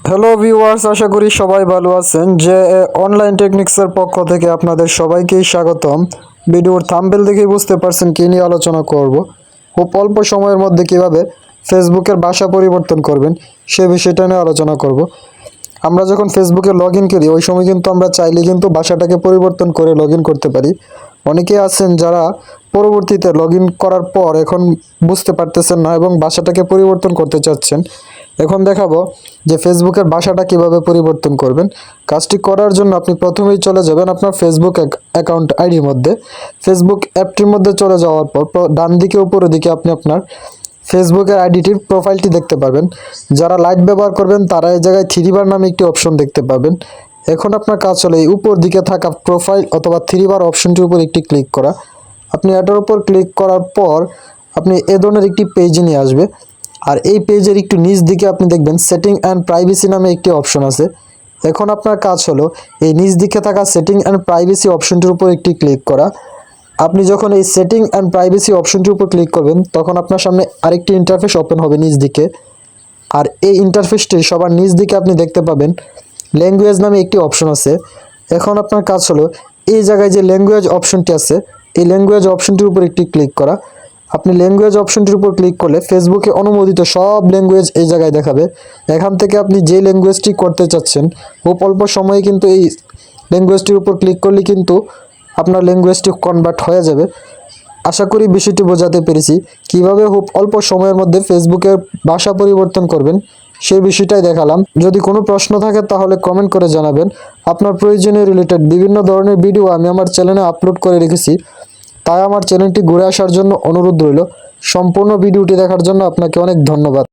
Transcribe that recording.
Hello viewers, আশা করি সবাই ভালো আছেন। যে অনলাইন টেকনিক্সের পক্ষ থেকে আপনাদের সবাইকেই স্বাগতম। ভিডিওর থাম্বনেল দেখেই বুঝতে পারছেন কী নিয়ে আলোচনা করব। খুব অল্প সময়ের মধ্যে কিভাবে ফেসবুকের ভাষা পরিবর্তন করবেন সে বিষয়টা নিয়ে আলোচনা করব। আমরা যখন ফেসবুকে লগ ইন করি ওই সময় কিন্তু আমরা চাইলে কিন্তু ভাষাটাকে পরিবর্তন করে লগ ইন করতে পারি। অনেকেই আছেন যারা পরবর্তীতে লগ ইন করার পর এখন বুঝতে পারতেছেন না এবং ভাষাটাকে পরিবর্তন করতে চাচ্ছেন। এখন দেখাবো যে ফেসবুকের ভাষাটা কিভাবে পরিবর্তন করবেন। কাজটি করার জন্য আপনি প্রথমেই চলে যাবেন আপনার ফেসবুক অ্যাকাউন্ট আইডির মধ্যে। ফেসবুক অ্যাপটির মধ্যে চলে যাওয়ার পর ডান দিকে উপরের দিকে আপনি আপনার ফেসবুকের আইডিটির প্রোফাইলটি দেখতে পাবেন। যারা লাইট ব্যবহার করবেন তারা এই জায়গায় থ্রি বার নামে একটি অপশন দেখতে পাবেন। এখন আপনার কাজ হলো এই উপর দিকে থাকা প্রোফাইল অথবা থ্রি বার অপশনটির উপর একটি ক্লিক করা। আপনি এটার উপর ক্লিক করার পর আপনি এ ধরনের একটি পেজে নিয়ে আসবে। আর এই পেজের একটু নিচ দিকে আপনি দেখবেন সেটিং অ্যান্ড প্রাইভেসি নামে একটি অপশন আছে। এখন আপনার কাজ হলো এই নিচ দিকে থাকা সেটিং অ্যান্ড প্রাইভেসি অপশনটির উপর একটি ক্লিক করা। আপনি যখন এই সেটিং অ্যান্ড প্রাইভেসি অপশনটির উপর ক্লিক করবেন তখন আপনার সামনে আরেকটি ইন্টারফেস ওপেন হবে নিচ দিকে। আর এই ইন্টারফেসটির সবার নিচ দিকে আপনি দেখতে পাবেন ল্যাঙ্গুয়েজ নামে একটি অপশন আছে। এখন আপনার কাজ হলো এই জায়গায় যে ল্যাঙ্গুয়েজ অপশনটি আছে এই ল্যাঙ্গুয়েজ অপশনটির উপর একটি ক্লিক করা। আপনি ল্যাঙ্গুয়েজ অপশনটির উপর ক্লিক করলে ফেসবুকে অনুমোদিত সব ল্যাঙ্গুয়েজ এই জায়গায় দেখাবে। এখান থেকে আপনি যে ল্যাঙ্গুয়েজটি করতে চাচ্ছেন খুব অল্প সময়ে কিন্তু এই ল্যাঙ্গুয়েজটির উপর ক্লিক করলে কিন্তু আপনার ল্যাঙ্গুয়েজটি কনভার্ট হয়ে যাবে। আশা করি বিষয়টি বোঝাতে পেরেছি কিভাবে খুব অল্প সময়ের মধ্যে ফেসবুকের ভাষা পরিবর্তন করবেন সেই বিষয়টাই দেখালাম। যদি কোনো প্রশ্ন থাকে তাহলে কমেন্ট করে জানাবেন। আপনার প্রয়োজনীয় রিলেটেড বিভিন্ন ধরনের ভিডিও আমি আমার চ্যানেলে আপলোড করে রেখেছি, তাই আমার চ্যানেলটি ঘুরে আসার জন্য অনুরোধ রইল। সম্পূর্ণ ভিডিওটি দেখার জন্য আপনাকে অনেক ধন্যবাদ।